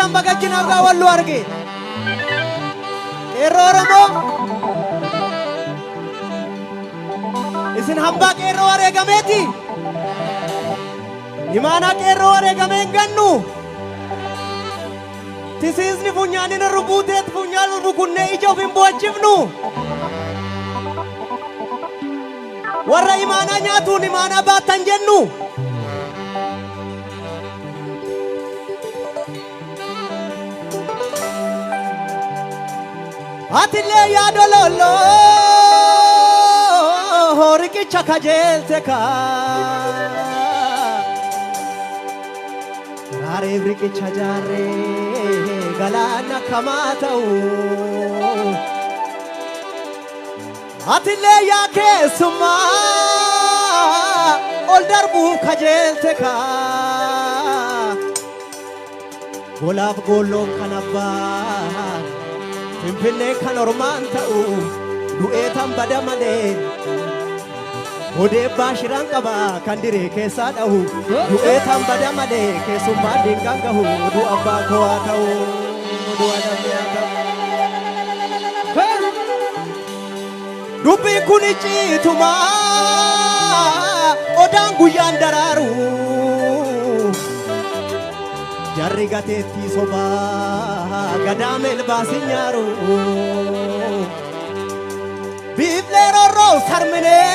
Harkaan baga kinaafaa wallu arge. Qeerroo Oromoo. Isin hambaa qeerroo wareegameeti. Imaanaa qeerroo wareegameen gannu. Tisiisni funyaanina rukuuteet funyaan rukunnee ija of hin bu'achifnu. Warra imaanaa nyaatuun imaanaa baattan jennu. Atillee yaadololo riqicha kajeelte kaa Raaree riqicha jaarree galaana kamaa ta'u Atillee yaa keessummaa ol darbuuf kajeelte kaa Golaaf goolloon kan abbaa Finfinnee kan ormaan ta'u du'eetan bada malee Odeebbaa shiraan qaba kan diree keessaa dhahu du'eetan bada malee keessummaan dinqaan gahu oduu abbaa koo haa ta'u oduu adamee haa ta'u dubbiin kun icciitumaa odaan guyyaan daraaru Jarri gateetti sobaa gadaamel baasin nyaaru Biiflee rorroo sarminee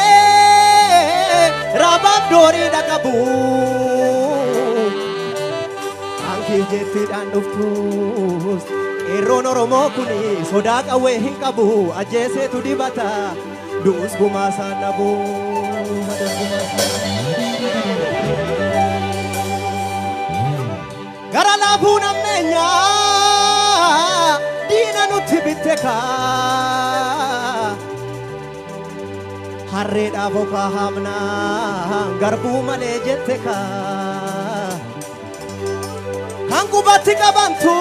raabaaf doorii dhaqabu Ankiif jettiidhaan dhuftus qeerroon Oromoo kuni sodaa qawwee hin qabu ajjeeseetu dibata du'us gumaasaan dhabu Gara laafuun ammeenyaa diina nutti bitte kaa Harreedhaaf okaa haamnaa garbuu malee jette kaa Kan qubatti qabantu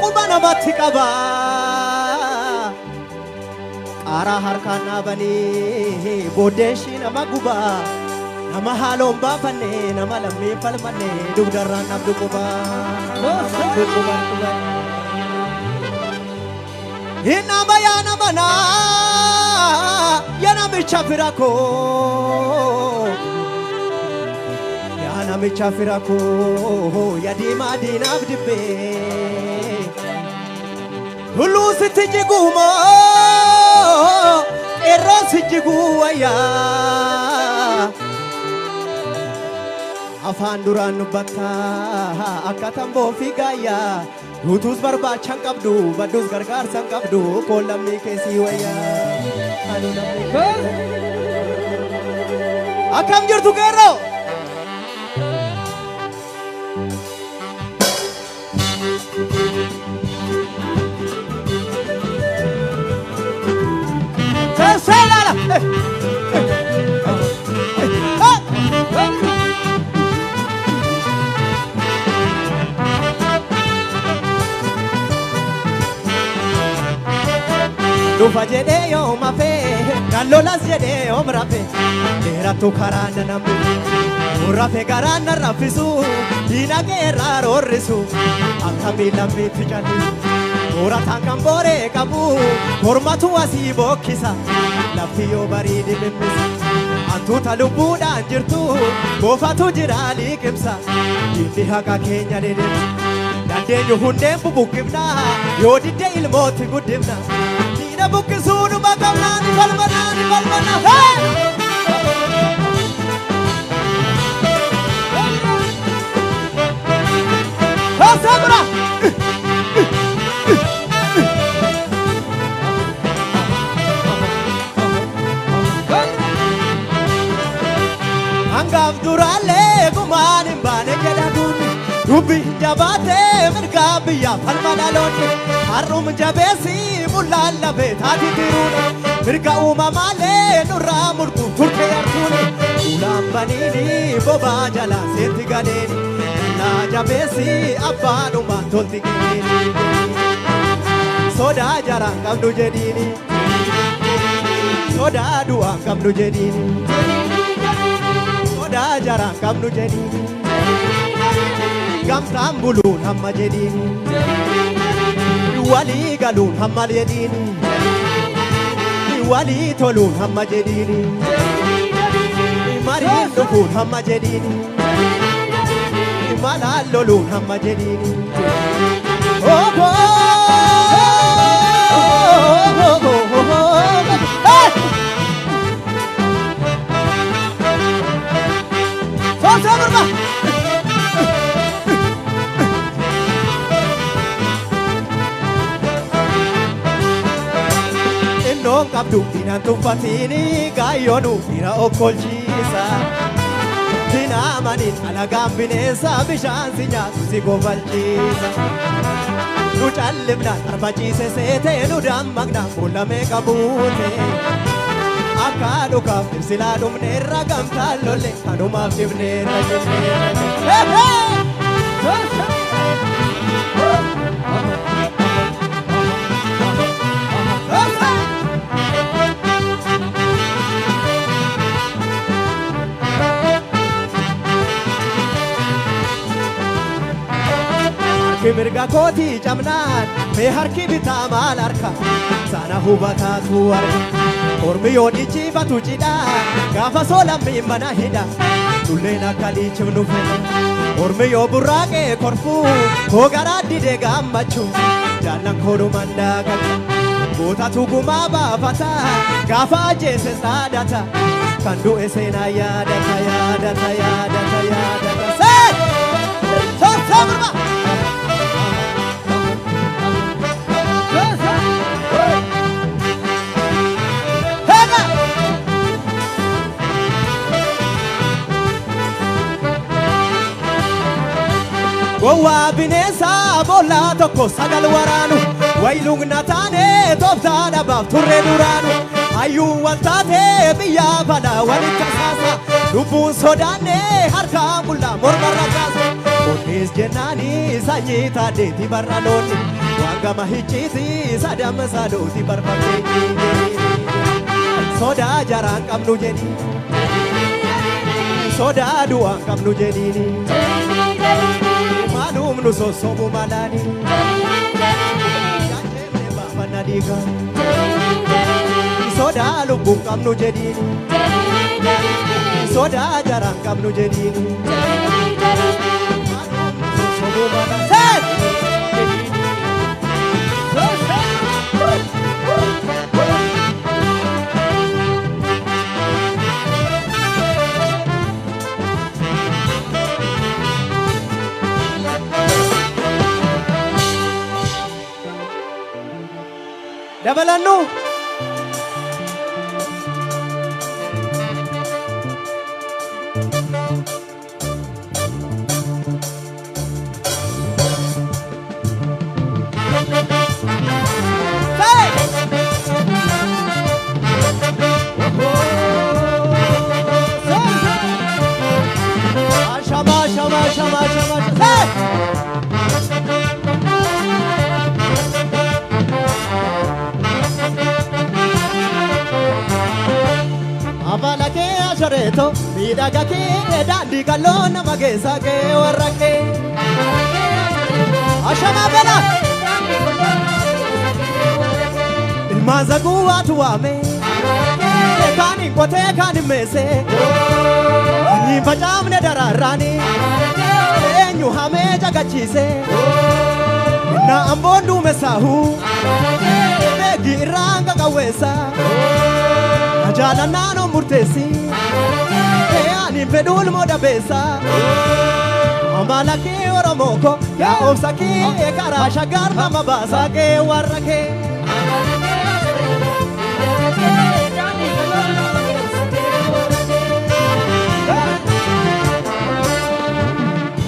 quba namatti qaba Qaaraa harkaan dhaabanii booddeeshii nama gubaa Nama haloon baafanne nama lammii falmanne dugdarraan nabdu qubaa Hinama yaa namanaa yaa namicha fira koo Yaa namicha fira koo yaa diimaa diinaaf dibbee Hulluu sitti jiguumoo qeerroon si jiguu wayyaa Afaan duraan nubbatta akka tamboo fi gaayyaa Nutus barbaachan qabdu baddus gargaarsan qabdu koon lammii keessii wayyaa Akkam jirtu qeerroo Teessee ilaala Dufa jedhee yoom hafee kan lolas jedhee yoom rafe dheerattu karaan na namni rafe garaan na raffisu diinagee irraa roorrisu akkamiin lammiitti callisu moorataan kan booree qabu mormatu asii bookkisa lafti yoo barii dhimimmisa hantuuta lubbuudhaan jirtu boofatu jira liqimsa diinni haqa keenya dhidhimsa dandeenyu hundeen bubuqqifna yoo didde ilmootti guddifna Bukkisuun bakamnaan falmanaan falmanaa Sabra Hangaaf duraalee gumaan hin baane jedhatuun dubbi jabaatee mirgaa biyyaa falma dhaloonni har'um jabeessi mul'alla beetaati tiruudha mirga uumamaalee nurraa mulqu turte yartuuni ulaan baniini bobaa jalaa seetti galeeni naa jabeessi abbaanumaan tolti geeni sodaa jaraan qabdu jedhiini sodaa du'aan qabdu jedhiini sodaa jaraan qabdu jedhiini gamtaan buluun hamma jedhiini walii galuun hamma jedhiini walii toluun hamma jedhiini mariin dhufuun hamma jedhiini malaan loluun hamma jedhiini Innoon qabdu dinaan tuffatini gaayyoonu fira okkolchiisa Dinamanin alagaan bineensa bishaan si nyaatu si gofalchiisa Nu callifnaan arbaciise seetee nu dammaqnaan fuulamee qabuute Akka dhukaaf ibsilaa dhumneerra gamtaan lolle kanumaaf jibneerra Kimirga kooti jamnaan mee harki bitaa maal harka sana hubataatu arga ormi yoo dhichifatu cidhaa gaafa soolammiin mana hidha tulleen akka dhiichifnu fedha ormi yoo burraaqee korfuu koo garaa didee gammachuu jaallan koodhuman daagacha gootatu gumaa baafata gaafa ajjeese saadata kan du'e seenaa yaadata yaadata yaadata yaadata Sorba! Gowwaa bineensa boollaa tokko sagal waraanu waylung nataane tooftaa dhabaaf turre duraanu hayyuu wal taatee biyyaa falaa walitti kasaasa lubbuun sodaanne harkaa qullaa morma rakaasa Onnees jennaani sanyii taadeeti barra loonni waan gama hicciiti sadama saadoti barbaadeenyi sodaa jaraan qabnu jedhi sodaa du'aan qabnu jedhiini Manum nu sosobu malani Jajemne bafana diga Soda lubbuun qabnu jedhiini Soda jaraan qabnu jedhiini Manum nu sosobu malani Dabalannu Soreto miidhaga kee daandii qal'oo nama geessa kee warra kee Ashama bela ilmaan zaguu waatu waame Kaanin qotee kaanin meese Nyiin facaafne daraarraani Eenyu hamee jagachiise Na amboon duumessaahu Beegi irraan qaqawweessa Jaalannaan on murteessi Ani fedhul moda beessa Amala kee Oromoo ko yaa obsa kee karaa shaggar nama baasa kee warra kee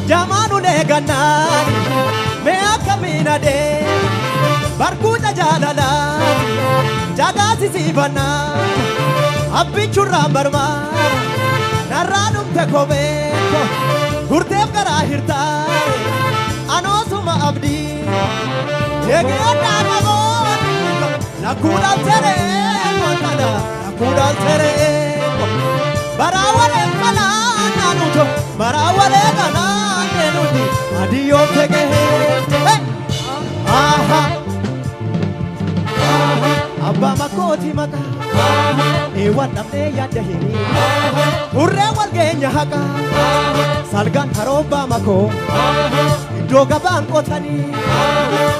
Jamaanun eegannaan mee akkamiin adee barkuuta jaalalaa jagaasisiifannaa abbichurraan barmaa narraa dhumte kobeeko gurteef garaa hirtaa anoosuma abdii eegiyodhaa qaboon lakkuudhaan sereeko tana lakkuudhaan sereeko baraa wareef malaan nanuto marawale ganane nuti adiyo tege aha abba makoti maka ewan namne yadahini urre walgenya haka salgan haroba mako doga banko tani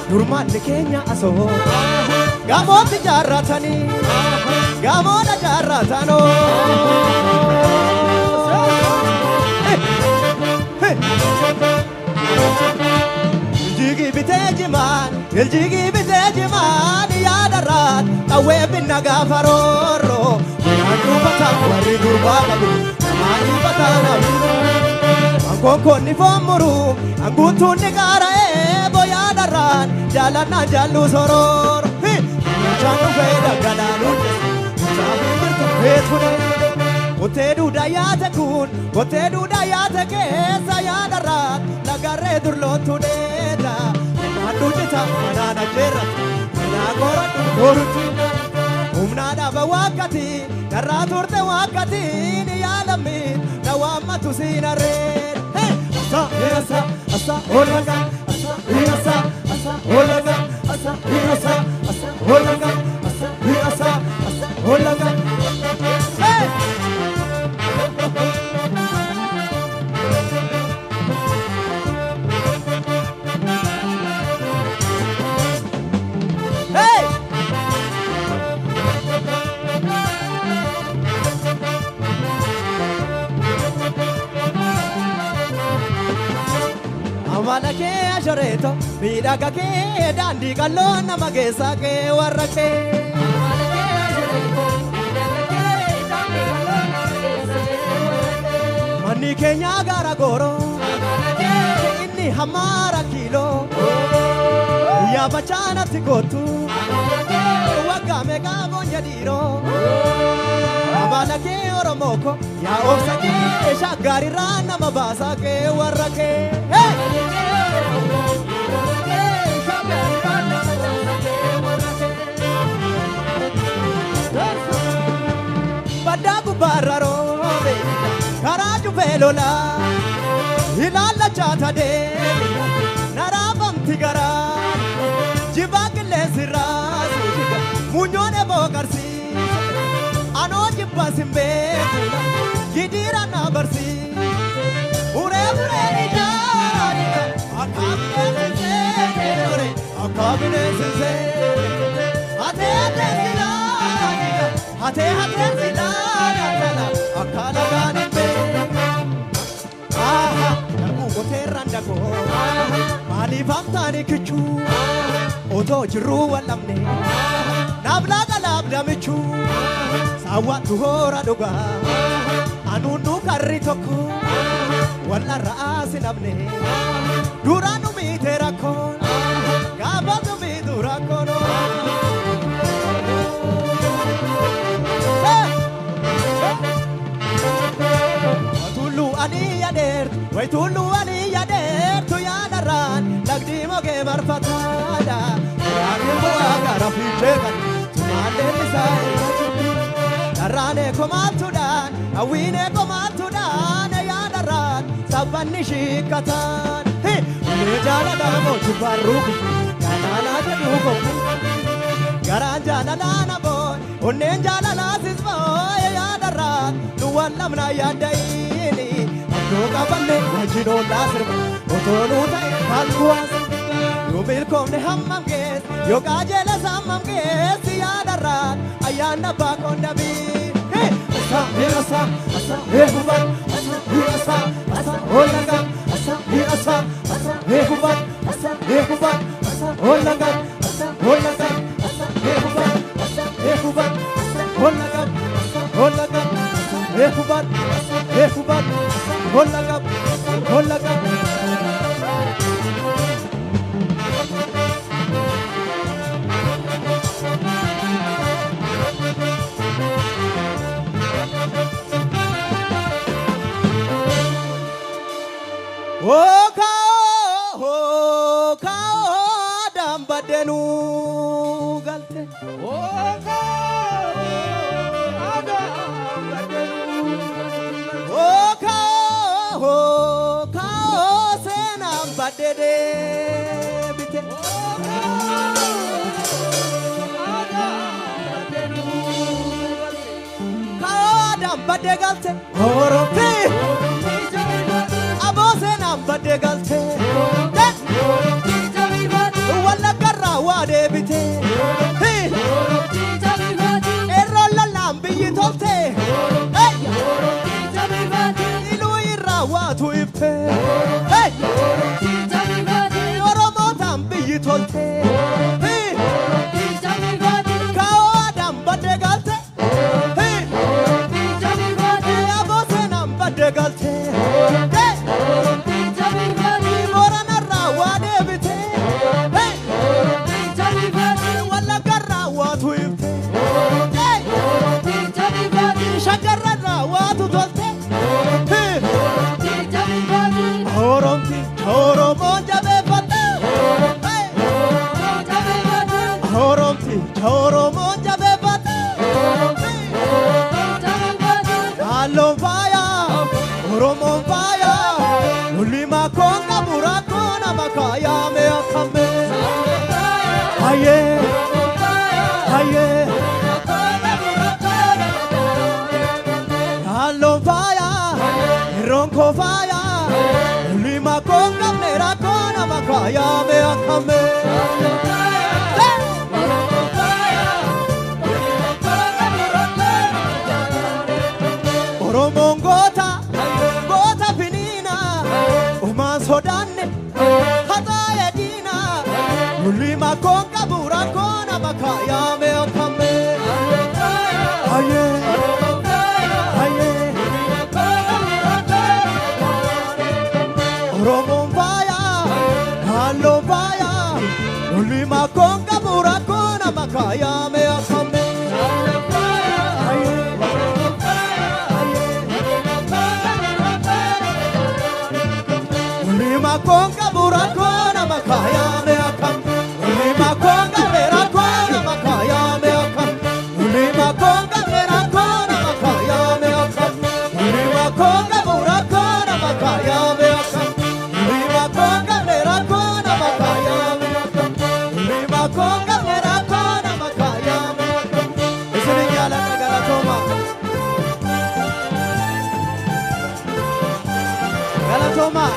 durman kenya aso gamo tijaratani gamo na jaratano jigi bitejiman ya darat kawe binaga faroro anu patang wari durbana mani patana angkon ni fomuru anggutu negara boya darat jalan jalu soror janu beda gadalu jamu bertepetune Otedu dayate kun, otedu dayate ke saya darat, lagare durlotu deda, madu jeta manana jerat, nagora durlotu, umnada bawakati, daraturte wakati ni alamit, nawama tu sinared, hey, asa olaga, asa olaga, hey. Hey! Amala ke ajareto, bidaga ke dandi kalona magesa ke warake. Mani kenya gara goro, ini hamara kilo. Ya bachana tikotu, wagame gamo nyadiro. Abala ke oromoko, ya ofsa ke shagari rana mabasa ke warake. Hey! Badagu bararo, karaju velola, hilala chata de, narabam tigara. Jibakile siras, munyone bokarsi, ano jibasimbe, gidira na barsi, ure nijari, akabine se, ate zilana, akala ganimbe, aha, namu goteranda go, mali famtani kichu. Oto jiru walamne nabla galabda michu sawatu hora doga anunu karri tokko walla raasi nabne duranu mitera kon gabatu mi durakono tulu ani yader way tulu ani yader tu yadaran lagdi moge marfatada Darane komatudan, awine komatudan, ya darat, sabani shikatan. Hey, jala damo chuparuk, jala jaduko. Garan jala na boy, unnen jala lasis boy, ya darat, luwan lamna ya daini. Abdoga bande, wajino lasir, otonu tay halwas. Yubil kom ne hammam ges, yoga jela sammam ges, ya darat, ayana bakon dabi. Hey, asa, huban, asa, olaga, asa, huban, olaga, olaga, huban, olaga, huban, olaga. Oh, kao, damba denu galte. Oh, kao, damba denu. Oh, kao. badede bite Kadam badde galte Oromti Abose nam badde galte Walla garra wade bite Erro la lambi tolte Ilu irra watu ipe Oromo tambi tolte Kao adam badde galte Abose nam badde galte Morana ra wade bite Walla garra watu ipe Shagarra watu tolte Oromti Oromo jabe fata Oromti Oromo jabe fata Alon faya Oromo faya Ulima konga murakona makaya me akame Aye Aye Alon faya Ronko faya Ulima konga nera kona makaya me akame Oromo gota finina Uma sodanne hata edina Ulima konga burakona makaya me akame Aye Aye Oromo faya Hallo faya Ulima konga burakona makaya me akame Aye Ulima konga burakona makaya me akame Ulima konga berakona makaya me akame Ulima konga berakona makaya me akame Ulima konga burakona makaya me akame Ulima konga berakona makaya me akame Ulima konga berakona makaya me akame Isini jala galatoma Galatoma